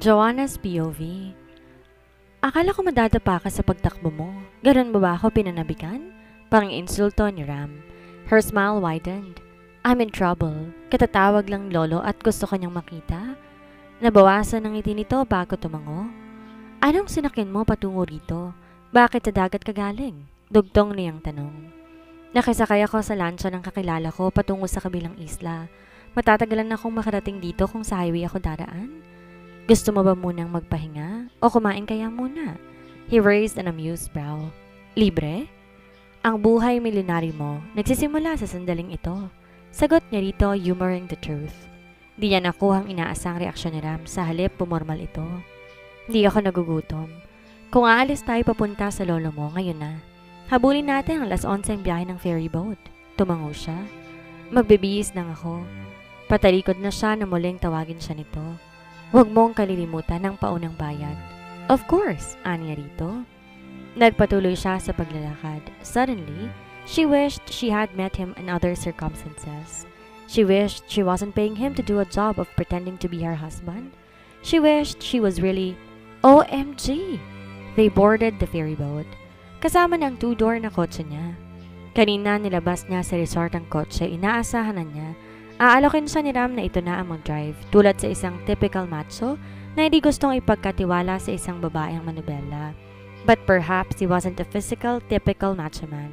Joanna's POV. Akala ko madadapa ka sa pagtakbo mo. Ganun mo ba ako pinanabikan? Parang insulto ni Ram. Her smile widened. I'm in trouble. Katatawag lang lolo at gusto kanyang makita. Nabawasan ng ngiti nito bago tumango. Anong sinakyan mo patungo rito? Bakit sa dagat ka galing? Dugtong niyang tanong. Nakisakay ako sa lancha ng kakilala ko patungo sa kabilang isla. Matatagalan akong makarating dito kung sa highway ako daraan. Gusto mo ba munang magpahinga? O kumain kaya muna? He raised an amused brow. Libre? Ang buhay milyonaryo mo nagsisimula sa sandaling ito. Sagot niya rito, humoring the truth. Di niya nakuhang inaasang reaksyon ni Ram, sa halip pumormal ito. Hindi ako nagugutom. Kung aalis tayo papunta sa lolo mo, ngayon na. Habulin natin ang 11:00 ang biyahe ng ferry boat. Tumango siya. Magbibihis lang ako. Patalikod na siya na muling tawagin siya nito. Huwag mong kalilimutan ng paunang bayad. Of course, aniya rito. Nagpatuloy siya sa paglalakad. Suddenly, she wished she had met him in other circumstances. She wished she wasn't paying him to do a job of pretending to be her husband. She wished she was really... OMG! They boarded the ferry boat. Kasama ng 2-door na kotse niya. Kanina nilabas niya sa resort ang kotse, inaasahan na niya. Aalokin siya ni Ram na ito na ang mag-drive, tulad sa isang typical macho na hindi gustong ipagkatiwala sa isang babaeng manubela. But perhaps he wasn't a physical, typical macho man.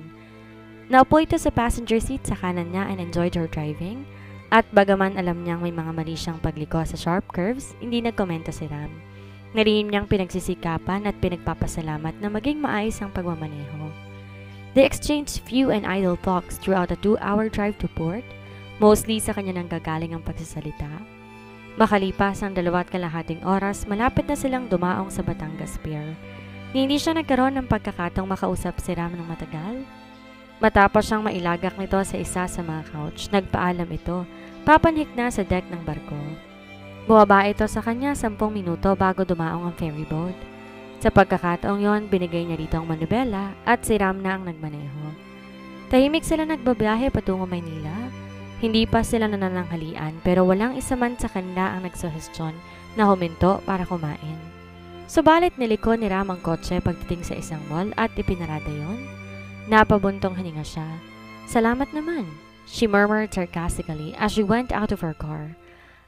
Naupo ito sa passenger seat sa kanan niya and enjoyed her driving. At bagaman alam niyang may mga mali siyang pagliko sa sharp curves, hindi nagkomento si Ram. Narihim niyang pinagsisikapan at pinagpapasalamat na maging maayos ang pagmamaneho. They exchanged few and idle talks throughout a 2-hour drive to port. Mostly sa kanya nang gagaling ang pagsasalita. Makalipas ang 2.5 oras, malapit na silang dumaong sa Batangas Pier. Hindi siya nagkaroon ng pagkakataong makausap si Ram ng matagal. Matapos siyang mailagak nito sa isa sa mga couch, nagpaalam ito, papanhik na sa deck ng barko. Bumaba ito sa kanya 10 minuto bago dumaong ang ferry boat. Sa pagkakataong yon, binigay niya rito ang manubela at si Ram na ang nagmaneho. Tahimik sila nagbabiyahe patungo Maynila. Hindi pa sila nanananghalian pero walang isa man sa kanila ang nagsuhestyon na huminto para kumain. Subalit niliko ni Ram ang kotse pagdating sa isang mall at ipinarada yon. Napabuntong hininga siya. Salamat naman, she murmured sarcastically as she went out of her car.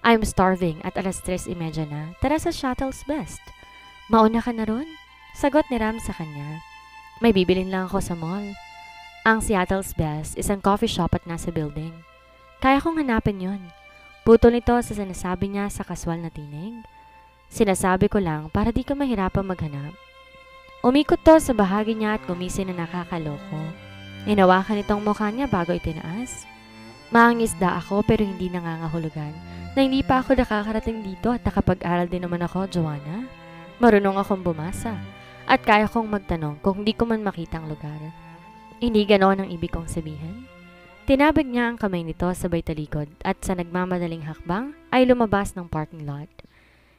I'm starving at 3:30 na. Tara sa Shuttle's Best. Mauna ka na ron? Sagot ni Ram sa kanya. May bibilin lang ako sa mall. Ang Seattle's Best, isang coffee shop at nasa building. Kaya kong hanapin yon. Putol nito sa sinasabi niya sa kaswal na tinig. Sinasabi ko lang para di ka mahirapang maghanap. Umikot to sa bahagi niya at gumising na nakakaloko. Inawakan itong mukha niya bago itinaas. Maangisda ako pero hindi nangangahulugan na hindi pa ako nakakarating dito at nakapag-aral din naman ako, Joanna. Marunong akong bumasa at kaya kong magtanong kung hindi ko man makita ang lugar. Hindi ganoon ang ibig kong sabihin. Tinabig niya ang kamay nito sabay talikod at sa nagmamadaling hakbang ay lumabas ng parking lot.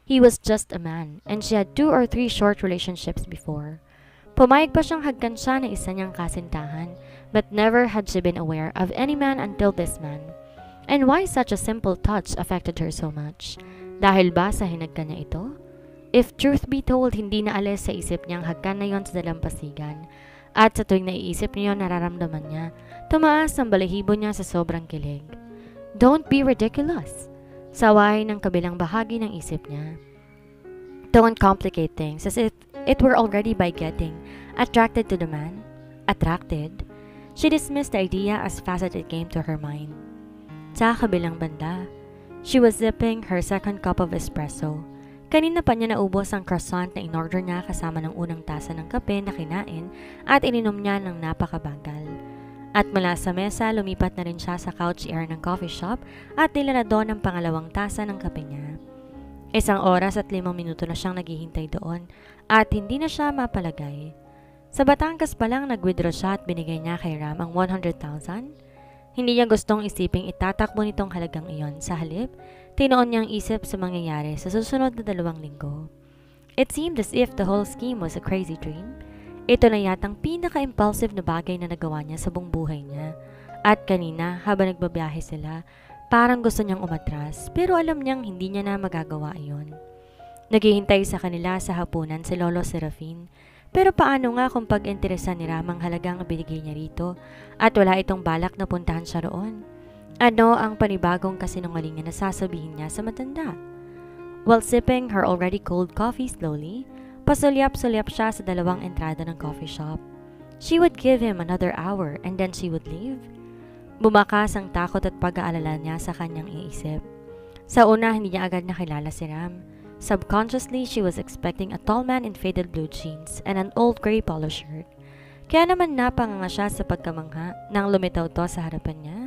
He was just a man and she had 2 or 3 short relationships before. Pumayag pa siyang hagkan siya ng isa niyang kasintahan but never had she been aware of any man until this man. And why such a simple touch affected her so much? Dahil ba sa hinagkan niya ito? If truth be told, hindi na alis sa isip niyang hagkan na yon sa dalampasigan. At sa tuwing naiisip niya nararamdaman niya, tumaas ang balahibo niya sa sobrang kilig. Don't be ridiculous. Saway ng kabilang bahagi ng isip niya. Don't complicate things as if it were already by getting attracted to the man. Attracted? She dismissed the idea as fast as it came to her mind. Sa kabilang banda, she was sipping her second cup of espresso. Kanina pa niya naubos ang croissant na in-order niya kasama ng unang tasa ng kape na kinain at ininom niya ng napakabagal. At mula sa mesa, lumipat na rin siya sa couch chair ng coffee shop at nilala doon ang pangalawang tasa ng kape niya. 1 oras at 5 minuto na siyang naghihintay doon at hindi na siya mapalagay. Sa Batangas pa lang nag-withdraw siya at binigay niya kay Ram ang 100,000. Hindi niya gustong isiping itatakbo nitong halagang iyon. Sa halip, tinoon niyang isip sa mangyayari sa susunod na 2 linggo. It seemed as if the whole scheme was a crazy dream. Ito na yatang pinaka-impulsive na bagay na nagawa niya sa buong buhay niya. At kanina, habang nagbabiyahe sila, parang gusto niyang umatras pero alam niyang hindi niya na magagawa iyon. Naghihintay sa kanila sa hapunan si Lolo Serafin. Pero paano nga kung pag-interesan ni Ram ang halagang binigay niya rito at wala itong balak na puntahan siya roon? Ano ang panibagong kasinungalingan na sasabihin niya sa matanda? While sipping her already cold coffee slowly, pasulyap-sulyap siya sa dalawang entrada ng coffee shop. She would give him another hour and then she would leave. Bumakas ang takot at pag-aalala niya sa kanyang iisip. Sa una, hindi niya agad nakilala si Ram. Subconsciously, she was expecting a tall man in faded blue jeans and an old gray polo shirt. Kaya naman napanganga siya sa pagkamangha nang lumitaw to sa harapan niya.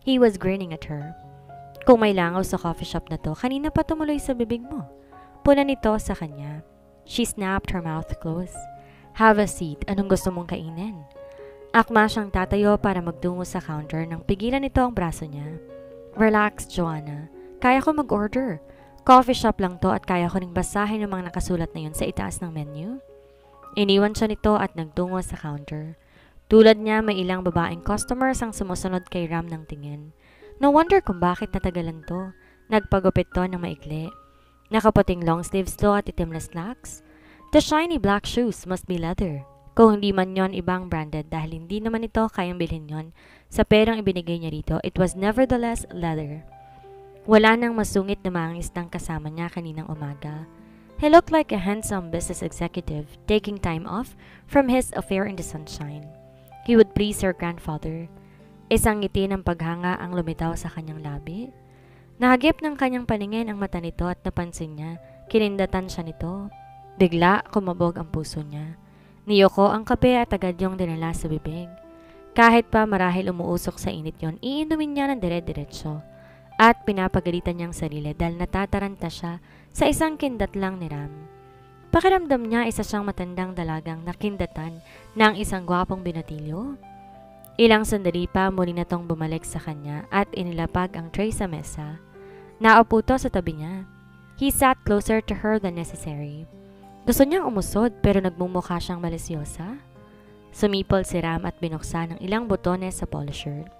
He was grinning at her. Kung may langaw sa coffee shop na to, kanina pa tumuloy sa bibig mo. Puna nito sa kanya. She snapped her mouth closed. Have a seat. Anong gusto mong kainin? Akma siyang tatayo para magtungo sa counter nang pigilan nito ang braso niya. Relax, Joanna. Kaya ko mag-order. Coffee shop lang to at kaya ko ring basahin yung mga nakasulat na yun sa itaas ng menu. Iniwan siya nito at nagtungo sa counter. Tulad niya, may ilang babaeng customers ang sumusunod kay Ram ng tingin. No wonder kung bakit natagalan to. Nagpagupit to ng maikli. Nakaputing long sleeves to at itim na slacks. The shiny black shoes must be leather. Kung hindi man yon ibang branded dahil hindi naman ito kayang bilhin yon sa perang ibinigay niya rito, it was nevertheless leather. Wala nang masungit na mangis ng kasama niya kaninang umaga. He looked like a handsome business executive taking time off from his affair in the sunshine. He would please her grandfather. Isang ngiti ng paghanga ang lumitaw sa kanyang labi. Nahagip ng kanyang paningin ang mata nito at napansin niya, kinindatan siya nito. Bigla kumabog ang puso niya. Niyoko ang kape at agad yung dinala sa bibig. Kahit pa marahil umuusok sa init yon, iinumin niya ng dire-diretso. At pinapagalitan niyang sarili dahil natataranta siya sa isang kindat lang ni Ram. Pakiramdam niya isa siyang matandang dalagang nakindatan ng isang gwapong binatilyo. Ilang sandali pa muli na tong bumalik sa kanya at inilapag ang tray sa mesa. Naupo to sa tabi niya. He sat closer to her than necessary. Gusto niyang umusod pero nagmumukha siyang malisyosa. Sumipol si Ram at binuksan ang ilang botones sa polo shirt.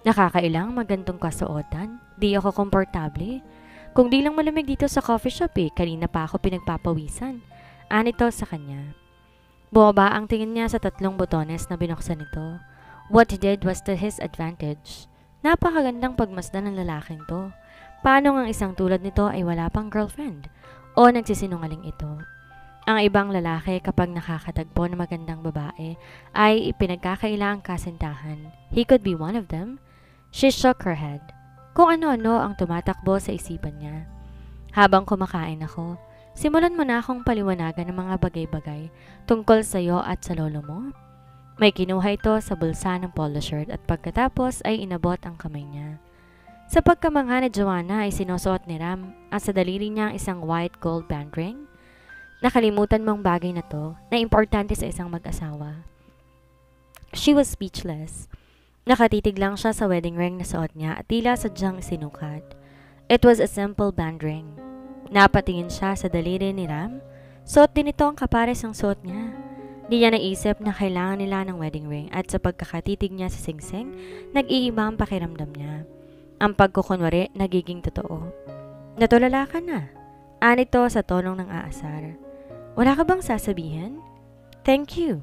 Nakakailang magandong kasuotan. Di ako komportable. Kung di lang malamig dito sa coffee shop kanina pa ako pinagpapawisan. Anito sa kanya. Bumaba ang tingin niya sa 3 botones na binuksan nito. What he did was to his advantage. Napakagandang pagmasdan ng lalaking to. Paano ang isang tulad nito ay wala pang girlfriend? O nagsisinungaling ito? Ang ibang lalaki kapag nakakatagpo ng magandang babae ay ipinagkakailangang kasintahan. He could be one of them. She shook her head. Kung ano-ano ang tumatakbo sa isipan niya. Habang kumakain ako, simulan mo na akong paliwanagan ng mga bagay-bagay tungkol sa iyo at sa lolo mo. May kinuha ito sa bulsa ng polo shirt at pagkatapos ay inabot ang kamay niya. Sa pagkamangha ni Joanna ay sinusuot ni Ram at sa daliri niya ang isang white gold band ring. Nakalimutan mong bagay na to na importante sa isang mag-asawa. She was speechless. Nakatitig lang siya sa wedding ring na suot niya at tila sadyang sinukat. It was a simple band ring. Napatingin siya sa daliri ni Ram. Suot din ito ang kapares ng suot niya. Di niya naisip na kailangan nila ng wedding ring at sa pagkakatitig niya sa singsing, nag-iiba ang pakiramdam niya. Ang pagkukunwari nagiging totoo. Natulala ka na. Anito sa tonong ng aasar. Wala ka bang sasabihin? Thank you.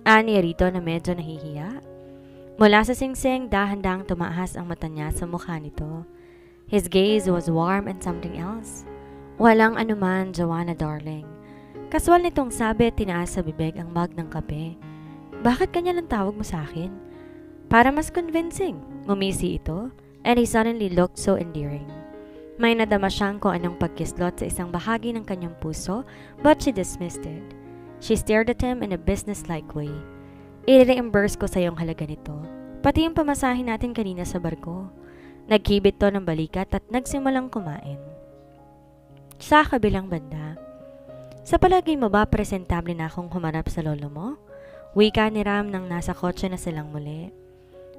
Ani rito na medyo nahihiya. Mula sa singsing, dahan-dahang tumaas ang mata niya sa mukha nito. His gaze was warm and something else. Walang anuman, Joanna darling. Kaswal nitong sabi, tinaas sa bibig ang mug ng kape. Bakit kanya lang tawag mo sa akin? Para mas convincing. Ngumisi ito, and he suddenly looked so endearing. May nadama siyang kung anong pagkislot sa isang bahagi ng kanyang puso, but she dismissed it. She stared at him in a business-like way. I-reimburse ko sa iyong halaga nito. Pati yung pamasahin natin kanina sa barko. Nagkibit to ng balikat at nagsimulang kumain. Sa kabilang banda, sa palagay mo ba presentable na akong humarap sa lolo mo? Wika ni Ram nang nasa kotse na silang muli.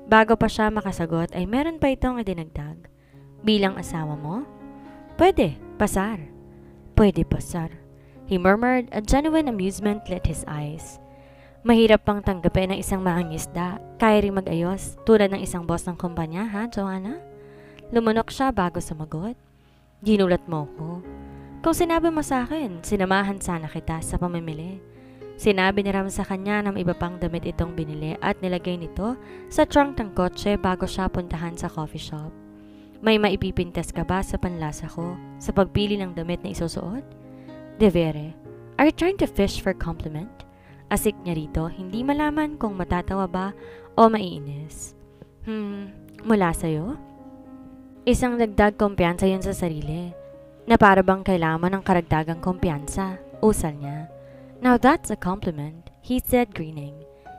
Bago pa siya makasagot ay meron pa itong idinagdag. Bilang asawa mo? Pwede, pasar. Pwede, pasar. He murmured, a genuine amusement lit his eyes. Mahirap pang tanggapin ng isang mangingisda, kaya rin mag-ayos, tulad ng isang boss ng kumpanya, ha, Joanna? Lumunok siya bago sumagot. Ginulat mo ko. Kung sinabi mo sa akin, sinamahan sana kita sa pamimili. Sinabi ni Ram sa kanya na may iba pang damit itong binili at nilagay nito sa trunk ng kotse bago siya puntahan sa coffee shop. May maipipintas ka ba sa panlasa ko sa pagpili ng damit na isusuot? De vere, are you trying to fish for compliment? Asik niya rito, hindi malaman kung matatawa ba o maiinis. Mula sa'yo? Isang dagdag kumpiyansa yun sa sarili, na para bang kailangan ng karagdagang kumpiyansa, usal niya. Now that's a compliment, he said grinning.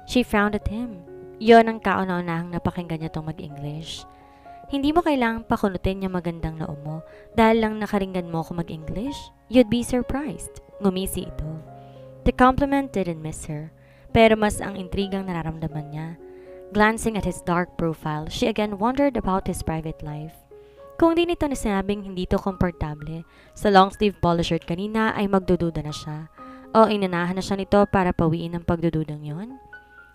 She frowned at him. Yon ang kauna-unahang napakinggan niya tong mag-English. Hindi mo kailangang pakunutin yung magandang noo mo dahil lang nakaringgan mo ako mag-English. You'd be surprised. Ngumisi ito. The compliment didn't miss her, pero mas ang intrigang nararamdaman niya. Glancing at his dark profile, she again wondered about his private life. Kung di nito nasinabing hindi to komportable sa long-sleeve polo shirt kanina ay magdududa na siya. O inanahan na siya nito para pawiin ang pagdududang yon?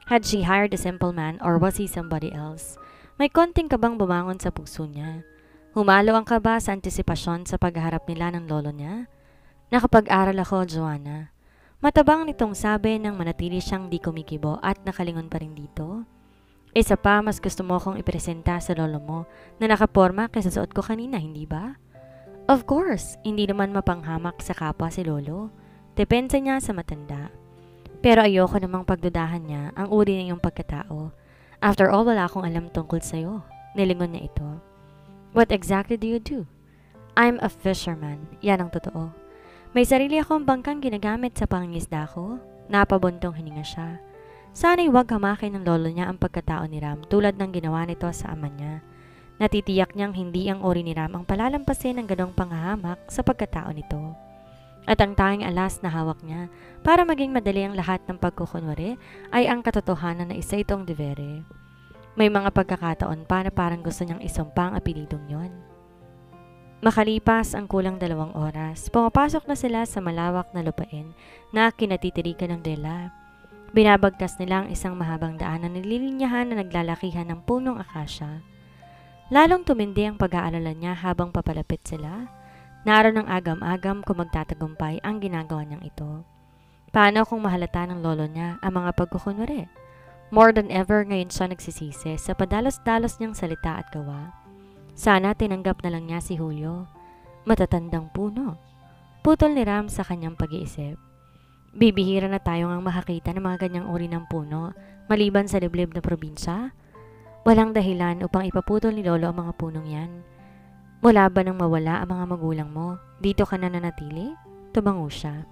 Had she hired a simple man or was he somebody else? May konting kabang bumangon sa puso niya. Humalo ang kaba sa antisipasyon sa pagharap nila ng lolo niya. Nakapag-aral ako, Joanna. Matabang nitong sabi nang manatili siyang di kumikibo at nakalingon pa rin dito. Isa pa, mas gusto mo akong ipresenta sa lolo mo na nakaporma kaysa suot ko kanina, hindi ba? Of course, hindi naman mapanghamak sa kapwa si lolo. Depensa niya sa matanda. Pero ayoko namang pagdudahan niya ang uri ng iyong pagkatao. After all, wala akong alam tungkol sa'yo. Nilingon niya ito. What exactly do you do? I'm a fisherman. Yan ang totoo. May sarili akong bangkang ginagamit sa pangingisda ko. Napabuntong hininga siya. Sana'y huwag hamakin ng lolo niya ang pagkatao ni Ram tulad ng ginawa nito sa ama niya. Natitiyak niyang hindi ang uri ni Ram ang palalampasin ng ganong panghahamak sa pagkatao nito. At ang tanging alas na hawak niya para maging madali ang lahat ng pagkukunwari ay ang katotohanan na isa itong de vere. May mga pagkakataon pa na parang gusto niyang isumpa ang apelidong yon. Makalipas ang kulang 2 oras, pumapasok na sila sa malawak na lupain na kinatitirikan ng dela. Binabagtas nila ang isang mahabang daan na nililinyahan na naglalakihan ng punong akasya. Lalong tumindi ang pag-aalala niya habang papalapit sila. Naroon ng agam-agam kung magtatagumpay ang ginagawa niyang ito. Paano kung mahalata ng lolo niya ang mga pagkukunwari? More than ever ngayon siya nagsisisi sa padalos-dalos niyang salita at gawa. Sana tinanggap na lang niya si Julio. Matatandang puno. Putol ni Ram sa kanyang pag-iisip. Bibihira na tayo ngang makakita ng mga ganyang uri ng puno maliban sa liblib na probinsya. Walang dahilan upang ipaputol ni lolo ang mga punong yan. Mula ba nang mawala ang mga magulang mo, dito ka na nanatili? Tumango siya.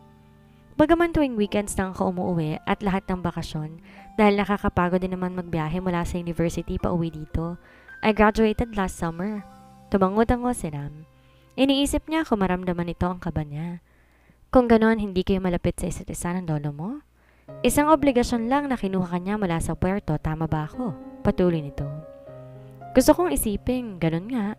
Bagaman tuwing weekends lang ako umuwi at lahat ng bakasyon dahil nakakapagod din naman magbiyahe mula sa university pa uwi dito, I graduated last summer. Tumango-tango si Ram. Iniisip niya kung maramdaman ito ang kaba niya. Kung ganon, hindi kayo malapit sa isa't isa ng lolo mo? Isang obligasyon lang na kinuha kanya mula sa puerto, tama ba ako? Patuloy nito. Gusto kong isiping, ganon nga.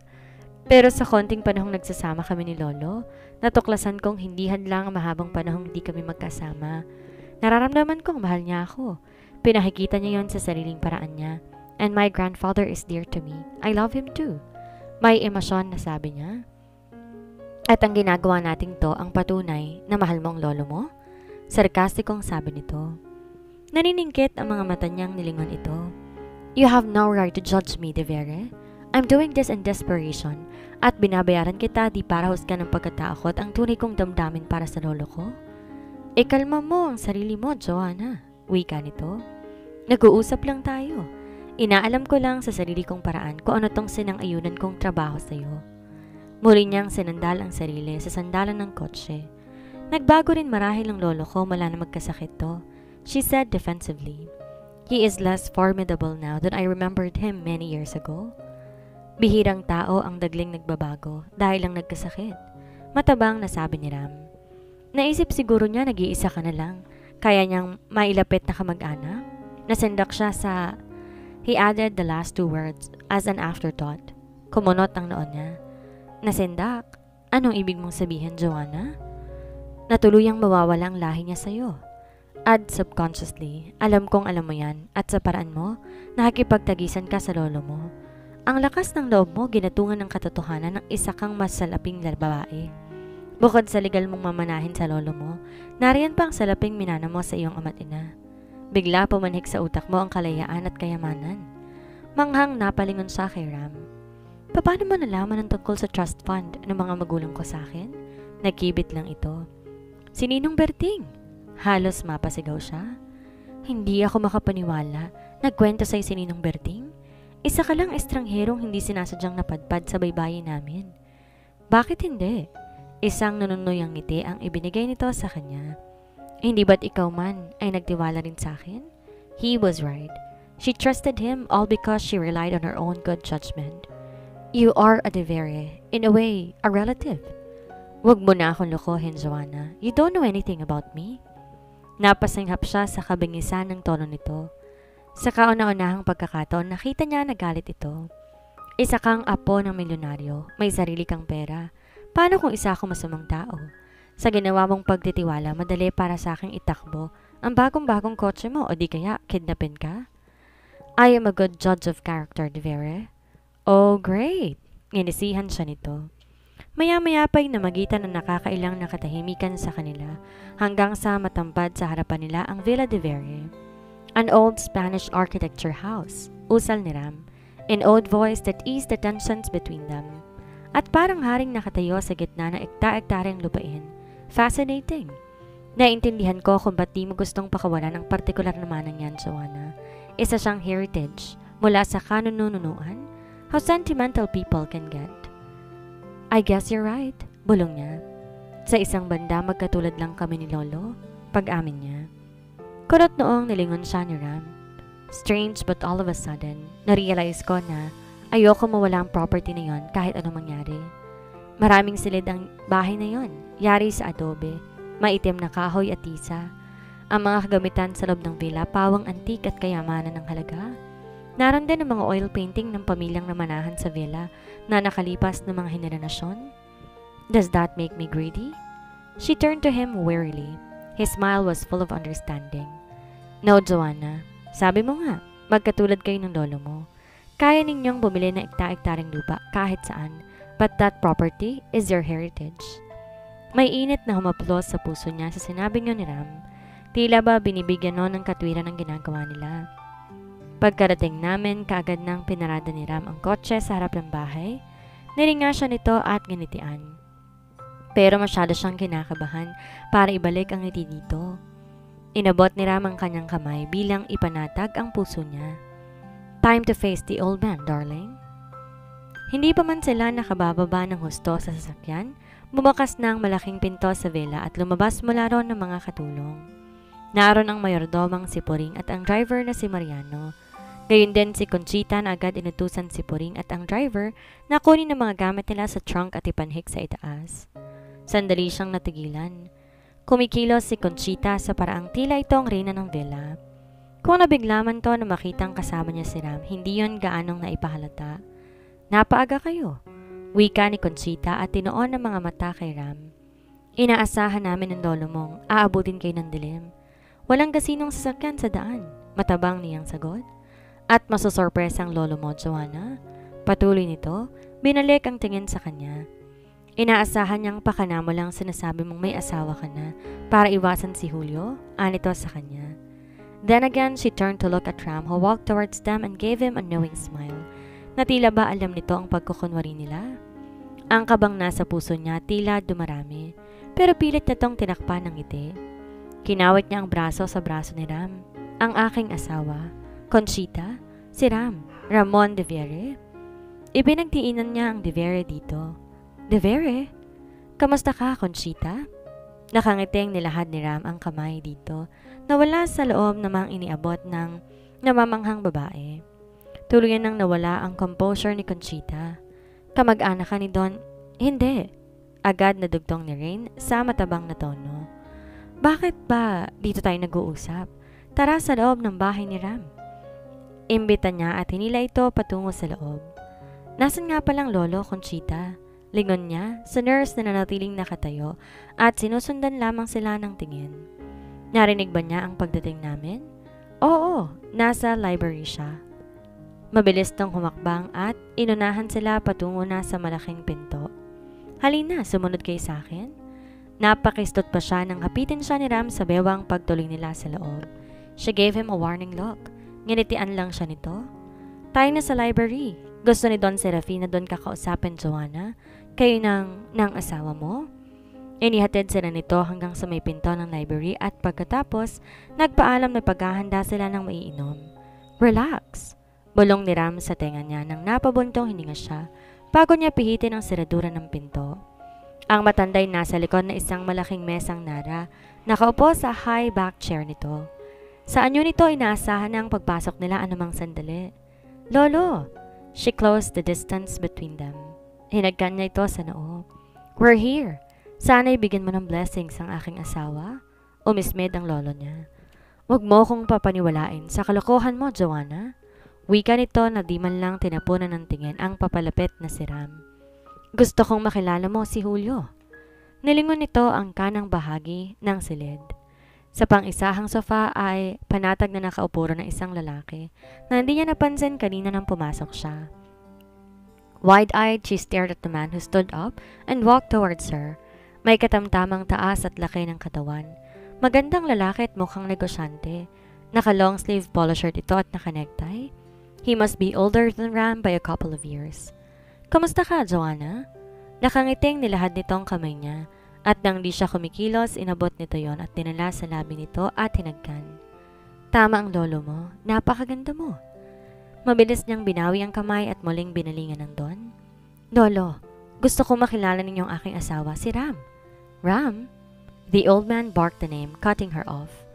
Pero sa konting panahong nagsasama kami ni lolo, natuklasan kong hindi hadlang ang mahabang panahong hindi kami magkasama. Nararamdaman kong mahal niya ako. Pinakikita niya yon sa sariling paraan niya. And my grandfather is dear to me. I love him too. May emosyon na sabi niya. At ang ginagawa nating to ang patunay na mahal mo ang lolo mo? Sarkastikong sabi nito. Naniningkit ang mga mata niyang nilingon ito. You have no right to judge me, de vere. I'm doing this in desperation at binabayaran kita di para husgan ng pagkatao ko at ang tunay kong damdamin para sa lolo ko. Ikalma mo ang sarili mo, Joanna. Wika nito. Nag-uusap lang tayo. Inaalam ko lang sa sarili kong paraan kung ano tong sinang-ayunan kong trabaho sa'yo. Muli niyang sinandal ang sarili sa sandalan ng kotse. Nagbago rin marahil ang lolo ko mula na magkasakit to, she said defensively. He is less formidable now than I remembered him many years ago. Bihirang tao ang dagling nagbabago dahil lang nagkasakit. Matabang na sabi ni Ram. Naisip siguro niya nag-iisa ka na lang. Kaya niyang mailapit na kamag-anak. Nasendak siya sa... He added the last 2 words as an afterthought. Kumunot ang noon niya. Nasendak? Anong ibig mong sabihin, Joanna? Natuluyang mawawala ang lahi niya sa'yo. At subconsciously, alam kong alam mo yan at sa paraan mo, nakikipagtagisan ka sa lolo mo. Ang lakas ng loob mo ginatungan ng katotohanan ng isa kang masalaping babae. Bukod sa legal mong mamanahin sa lolo mo, nariyan pa ang salaping minana mo sa iyong ama't ina. Bigla pumanhik sa utak mo ang kalayaan at kayamanan. Manghang napalingon siya kay Ram. Paano mo nalaman ang tungkol sa trust fund ng mga magulang ko sa akin? Nagkibit lang ito. Si Ninong Berting. Halos mapasigaw siya. Hindi ako makapaniwala. Nagkwento sa'yo si Ninong Berting? Isa ka lang estrangherong hindi sinasadyang napadpad sa baybayin namin. Bakit hindi? Isang nanunuyang ngiti ang ibinigay nito sa kanya. Hindi ba't ikaw man ay nagtiwala rin sa akin? He was right. She trusted him all because she relied on her own good judgment. You are a De Vere, in a way, a relative. Huwag mo na akong lokohin, Joanna. You don't know anything about me. Napasinghap siya sa kabingisan ng tono nito. Sa kauna-unahang pagkakataon, nakita niya na galit ito. Isa kang apo ng milyonaryo, may sarili kang pera. Paano kung isa ako masamang tao? Sa ginawa mong pagtitiwala, madali para sa aking itakbo ang bagong-bagong kotse mo o di kaya kidnapin ka? I am a good judge of character, De Vere. Oh, great! Nginisihan siya nito. Maya-maya pa'y namagitan ng nakakailang nakatahimikan sa kanila hanggang sa matampad sa harapan nila ang Villa de Vere. An old Spanish architecture house, usal ni Ram, an old voice that eased the tensions between them. At parang haring nakatayo sa gitna ng ekta-ektaryang lupain. Fascinating! Naintindihan ko kung ba't di mo gustong pakawalan ang partikular na manang yan, Joanna. Isa siyang heritage mula sa kanununuan. How sentimental people can get. I guess you're right, bulong niya. Sa isang banda magkatulad lang kami ni Lolo, pag-amin niya. Kurot noong nilingon siya ni Ram. Strange but all of a sudden, narealize ko na ayoko mawala ang property na yon kahit anong mangyari. Maraming silid ang bahay na yon, yari sa adobe, maitim na kahoy at tisa. Ang mga kagamitan sa loob ng villa, pawang antik at kayamanan ng halaga. Naroon din ang mga oil painting ng pamilyang namanahan sa villa na nakalipas ng mga henerasyon. Does that make me greedy? She turned to him wearily. His smile was full of understanding. No, Joanna. Sabi mo nga, magkatulad kayo ng lolo mo. Kaya ninyong bumili ng ekta-ektaring lupa kahit saan, but that property is your heritage. May init na humaplos sa puso niya sa sinabing yun ni Ram. Tila ba binibigyan nun ng katwiran ng ginagawa nila. Pagkarating namin, kaagad nang pinarada ni Ram ang kotse sa harap ng bahay. Nilinga siya nito at ginitian. Pero masyado siyang kinakabahan para ibalik ang ngiti dito. Inabot ni Ram ang kanyang kamay bilang ipanatag ang puso niya. Time to face the old man, darling. Hindi pa man sila nakabababa ng husto sa sasakyan, bumakas na ang malaking pinto sa villa at lumabas mula ron ng mga katulong. Naroon ang mayordomang si Puring at ang driver na si Mariano. Gayon din si Conchita na agad inutusan si Puring at ang driver na kunin ang mga gamit nila sa trunk at ipanhik sa itaas. Sandali siyang natigilan. Kumikilos si Conchita sa paraang tila ito ang reyna ng villa. Kung nabigla man to na makitang kasama niya si Ram, hindi yon gaanong naipahalata. Napaaga kayo, wika ni Conchita at tinoon ng mga mata kay Ram. Inaasahan namin ng lolo mong aabutin kayo ng dilim. Walang gasinong sasakyan sa daan, matabang niyang sagot. At masusurpresa ang lolo mo, Joanna. Patuloy nito, binalik ang tingin sa kanya. Inaasahan niyang pakana mo lang sinasabi mong may asawa ka na para iwasan si Julio, anito sa kanya. Then again, she turned to look at Ram who walked towards them and gave him a knowing smile. Na tila ba alam nito ang pagkukunwari nila? Ang kabang nasa puso niya tila dumarami, pero pilit na tong tinakpan ng ngiti. Kinawit niya ang braso sa braso ni Ram. Ang aking asawa, Conchita, si Ram, Ramon de Vere. Ibinagdiinan niya ang de Vere dito. De Vere? Kamusta ka, Conchita? Nakangiting nilahad ni Ram ang kamay dito na wala sa loob namang iniabot ng namamanghang babae. Tuluyan nang nawala ang composure ni Conchita. Kamag-anak ka ni Don? Hindi. Agad na dugtong ni Rain sa matabang na tono. Bakit ba dito tayo nag-uusap? Tara sa loob ng bahay ni Ram. Imbita niya at hinila ito patungo sa loob. Nasaan nga palang lolo, Conchita? Lingon niya sa nurse na nanatiling nakatayo at sinusundan lamang sila ng tingin. Narinig ba niya ang pagdating namin? Oo, nasa library siya. Mabilis tong humakbang at inunahan sila patungo na sa malaking pinto. Halina, sumunod kayo sa akin. Napakistot pa siya nang hapitin siya ni Ram sa bewang pagtuloy nila sa loob. She gave him a warning look. Nginitian lang siya nito. Tayo na sa library. Gusto ni Don Serafin na doon kakausapin, Joanna. Kayo ng asawa mo? Inihatid sila nito hanggang sa may pinto ng library at pagkatapos, nagpaalam na paghahanda sila ng maiinom. Relax! Bulong ni Ram sa tenga niya nang napabuntong hininga siya bago niya pihitin ang seradura ng pinto. Ang matanday nasa likod na isang malaking mesang nara, nakaupo sa high back chair nito. Sa anyo nito inaasahan na ang pagpasok nila anumang sandali. Lolo! She closed the distance between them. Hinagkan niya ito sa noo. We're here. Sana'y bigyan mo ng blessings ang aking asawa. Umismid ang lolo niya. Huwag mo kong papaniwalain sa kalokohan mo, Joanna. Wika nito na di man lang tinapunan ng tingin ang papalapit na si Ram. Gusto kong makilala mo si Julio. Nilingon nito ang kanang bahagi ng silid. Sa pang-isahang sofa ay panatag na nakaupo ng isang lalaki na hindi niya napansin kanina nang pumasok siya. Wide-eyed, she stared at the man who stood up and walked towards her. May katamtamang taas at laki ng katawan. Magandang lalaki at mukhang negosyante. Naka-long sleeve polo shirt ito at naka-necktie. He must be older than Ram by a couple of years. Kamusta ka, Joanna? Nakangiting nilahad nitong kamay niya at nang di siya kumikilos, inabot nito yon at dinala sa labi nito at hinagkan. Tama ang lolo mo, napakaganda mo. Mabilis niyang binawi ang kamay at muling binalingan ng Don. Lolo, gusto ko makilala ninyong aking asawa, si Ram. Ram? The old man barked the name, cutting her off.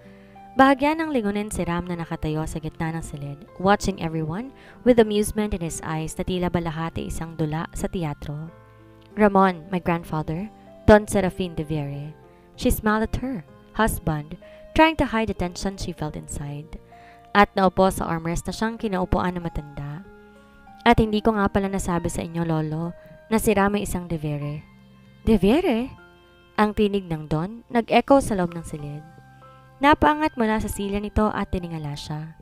Bahagyan ng lingunin si Ram na nakatayo sa gitna ng silid, watching everyone with amusement in his eyes na tila balahati isang dula sa teatro. Ramon, my grandfather, Don Serafin de Viere. She smiled at her husband, trying to hide the tension she felt inside. At naupo sa armrest na siyang kinaupuan na matanda. At hindi ko nga pala nasabi sa inyo, Lolo, na si Ram ay isang de Viere. De Viere? Ang tinig ng Don nag-echo sa loob ng silid. Napaangat mula sa silya nito at tiningala siya.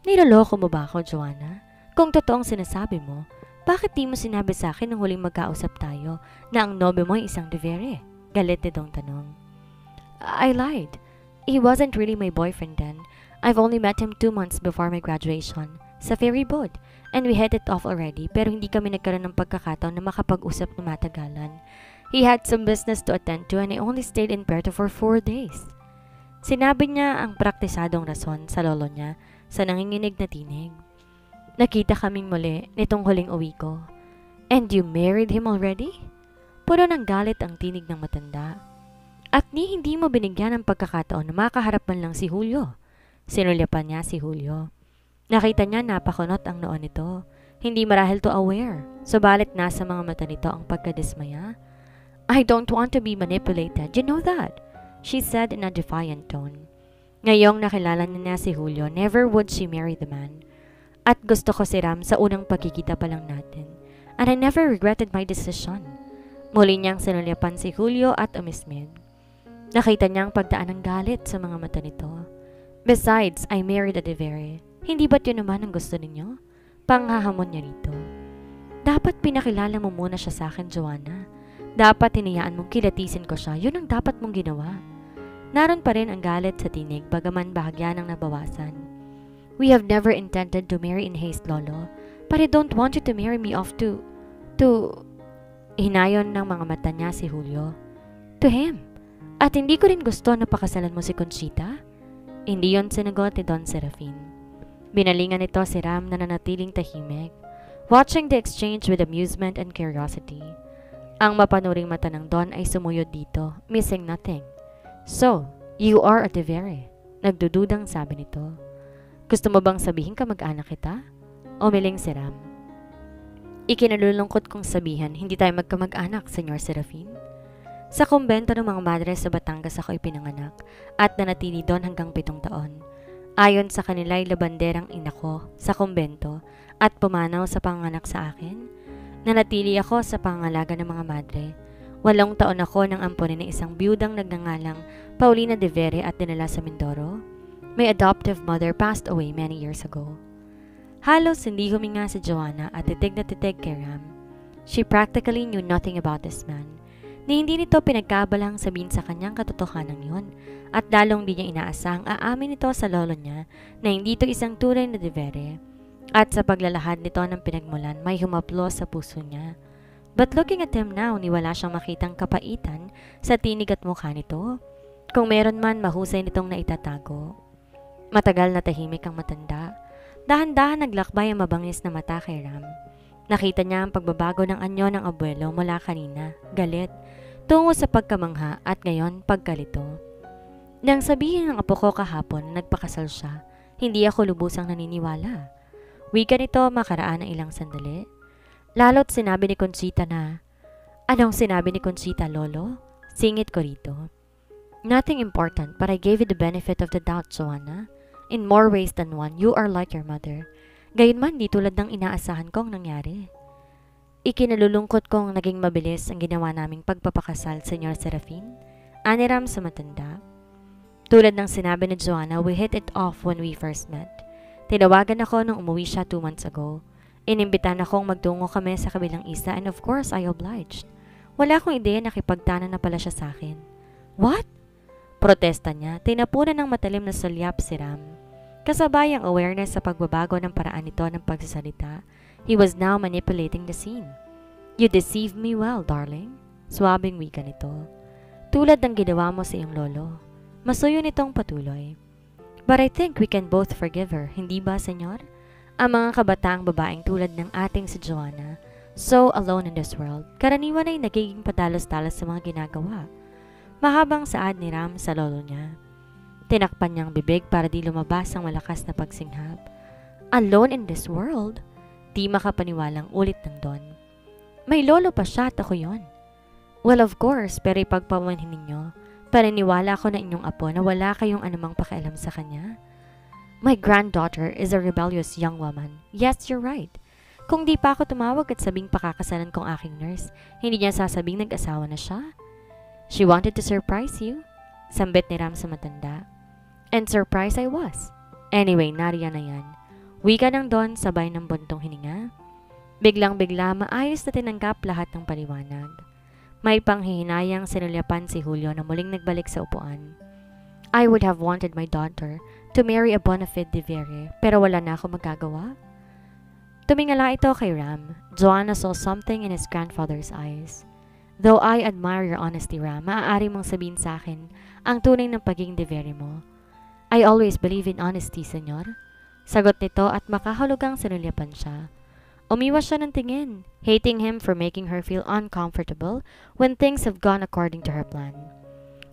Niloloko mo ba ako, Joanna? Kung totoong sinasabi mo, bakit di mo sinabi sa akin nung huling magkausap tayo na ang nobyo mo ay isang de Viere? Galit nitong tanong. I lied. He wasn't really my boyfriend then. I've only met him 2 months before my graduation, sa ferry boat, and we hit it off already pero hindi kami nagkaroon ng pagkakataon na makapag-usap na matagalan. He had some business to attend to and I only stayed in Puerto for 4 days. Sinabi niya ang praktisadong rason sa lolo niya sa nanginginig na tinig. Nakita kaming muli nitong huling uwi ko. And you married him already? Puro ng galit ang tinig ng matanda. At hindi mo binigyan ng pagkakataon na makaharap man lang si Julio. Sinulyapan niya si Julio. Nakita niya napakunot ang noon nito. Hindi marahil to aware. Subalit nasa mga mata nito ang pagkadismaya. I don't want to be manipulated, you know that? She said in a defiant tone. Ngayong nakilala niya si Julio, never would she marry the man. At gusto ko si Ram sa unang pagkikita pa lang natin. And I never regretted my decision. Muli niyang sinulyapan si Julio at umismid. Nakita niyang pagdaan ng galit sa mga mata nito. Besides, I married a de Viere. Hindi ba't yun naman ang gusto ninyo? Panghahamon niya rito. Dapat pinakilala mo muna siya sa akin, Joanna. Dapat hinayaan mong kilatisin ko siya. Yun ang dapat mong ginawa. Naroon pa rin ang galit sa tinig bagaman bahagya ng nabawasan. We have never intended to marry in haste, Lolo. But I don't want you to marry me off to... Hinayon ng mga mata niya si Julio. To him. At hindi ko rin gusto na pakasalan mo si Conchita. Hindi yon sinagot ni Don Serafin. Binalingan nito si Ram na nanatiling tahimik, watching the exchange with amusement and curiosity. Ang mapanuring mata ng Don ay sumuyod dito, missing nothing. So, you are a de Viere. Nagdududang sabi nito. Gusto mo bang sabihin kamag-anak kita? Umiling si Ram. Ikinalulungkot kong sabihan, hindi tayo magkamag-anak, Senyor Serafin. Sa kumbento ng mga madre sa Batangas ako ipinanganak at nanatili doon hanggang 7 taon. Ayon sa kanila ay labanderang ina ko sa kumbento at pumanaw sa panganak sa akin. Nanatili ako sa pangalaga ng mga madre. 8 taon ako nang ampunin ng isang biyudang nagngangalang Paulina de Viere at dinala sa Mindoro. My adoptive mother passed away many years ago. Halos hindi huminga si Joanna at titig na titig kay Ram. She practically knew nothing about this man. Ni hindi nito pinagkabalang sabihin sa kanyang katotohanan yon, at lalong di niya inaasang aamin nito sa lolo niya na hindi ito isang tunay na devere. At sa paglalahad nito ng pinagmulan, may humaplos sa puso niya. But looking at him now, ni wala siyang makitang kapaitan sa tinig at mukha nito. Kung meron man, mahusay nitong naitatago. Matagal na tahimik ang matanda. Dahan-dahan naglakbay ang mabangis na mata kay Ram. Nakita niya ang pagbabago ng anyo ng abuelo mula kanina, galit, tungo sa pagkamangha at ngayon pagkalito. Nang sabihin ng apo ko kahapon na nagpakasal siya, hindi ako lubusang naniniwala. Wika nito makaraan ng ilang sandali. Lalo't sinabi ni Conchita na, "Anong sinabi ni Conchita, lolo?" Singit ko rito. "Nothing important, but I gave you the benefit of the doubt, Joanna. In more ways than one, you are like your mother. Gayunman, di tulad ng inaasahan kong nangyari." Ikinalulungkot kong naging mabilis ang ginawa naming pagpapakasal, Senyor Serafin. Ani Ram sa matanda. Tulad ng sinabi ni Joanna, we hit it off when we first met. Tinawagan ako nung umuwi siya 2 months ago. Inimbitan akong magtungo kami sa kabilang isla and of course I obliged. Wala akong ideya na kipagtana na pala siya sa akin. What? Protesta niya, tinapunan ng matalim na sulyap si Ram. Kasabay ang awareness sa pagbabago ng paraan nito ng pagsasalita. He was now manipulating the scene. "You deceived me well, darling." Swabing wika nito. "Tulad ng ginawa mo sa iyong lolo." Masuyo nitong patuloy. "But I think we can both forgive her, hindi ba, senyor? Ang mga kabataang babaeng tulad ng ating si Joanna, so alone in this world, karaniwan ay nagiging padalos-dalos sa mga ginagawa." Mahabang saad ni Ram sa lolo niya. Tinakpan niyang bibig para di lumabas ang malakas na pagsinghap. "Alone in this world?" Di makapaniwalang ulit ng Don. "May lolo pa siya at ako yon." "Well, of course, pero ipagpamanhin ninyo. Paniniwala ko na inyong apo na wala kayong anumang pakialam sa kanya." "My granddaughter is a rebellious young woman. Yes, you're right. Kung di pa ako tumawag at sabing pakakasalan kong aking nurse, hindi niya sasabing nag-asawa na siya." "She wanted to surprise you," sambit ni Ram sa matanda. "And surprise I was. Anyway, nariyan na yan." Wika ng Don sabay ng buntong hininga. Biglang-bigla maayos na tinanggap lahat ng paliwanag. May panghihinayang sinulyapan si Julio na muling nagbalik sa upuan. "I would have wanted my daughter to marry a bona fide devere, pero wala na ako magagawa." Tumingala ito kay Ram. Joanna saw something in his grandfather's eyes. "Though I admire your honesty, Ram, maaari mong sabihin sa akin ang tunay ng pagiging devere mo." "I always believe in honesty, senyor." Sagot nito at makahulugang sinulyapan siya. Umiwas siya ng tingin, hating him for making her feel uncomfortable when things have gone according to her plan.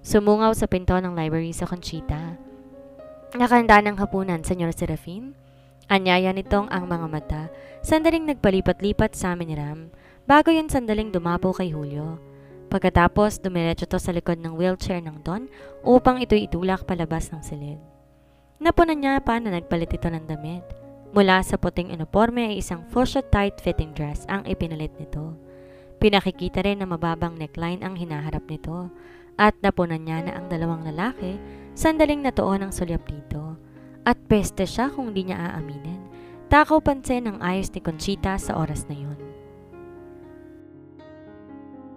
Sumungaw sa pinto ng library sa Conchita. "Nakahanda ng hapunan, Senyor Serafin?" Anyaya nitong ang mga mata, sandaling nagpalipat-lipat sa amin ni Ram, bago yun sandaling dumapo kay Julio. Pagkatapos, dumiretso to sa likod ng wheelchair ng Don upang ito'y itulak palabas ng silid. Napunan niya pa na nagpalit ito ng damit. Mula sa puting uniforme ay isang fuchsia tight-fitting dress ang ipinalit nito. Pinakikita rin na mababang neckline ang hinaharap nito at napunan niya na ang dalawang lalaki sandaling natuon ang sulyap dito. At peste siya kung di niya aaminin. Takaw pansin ang ayos ni Conchita sa oras na yun.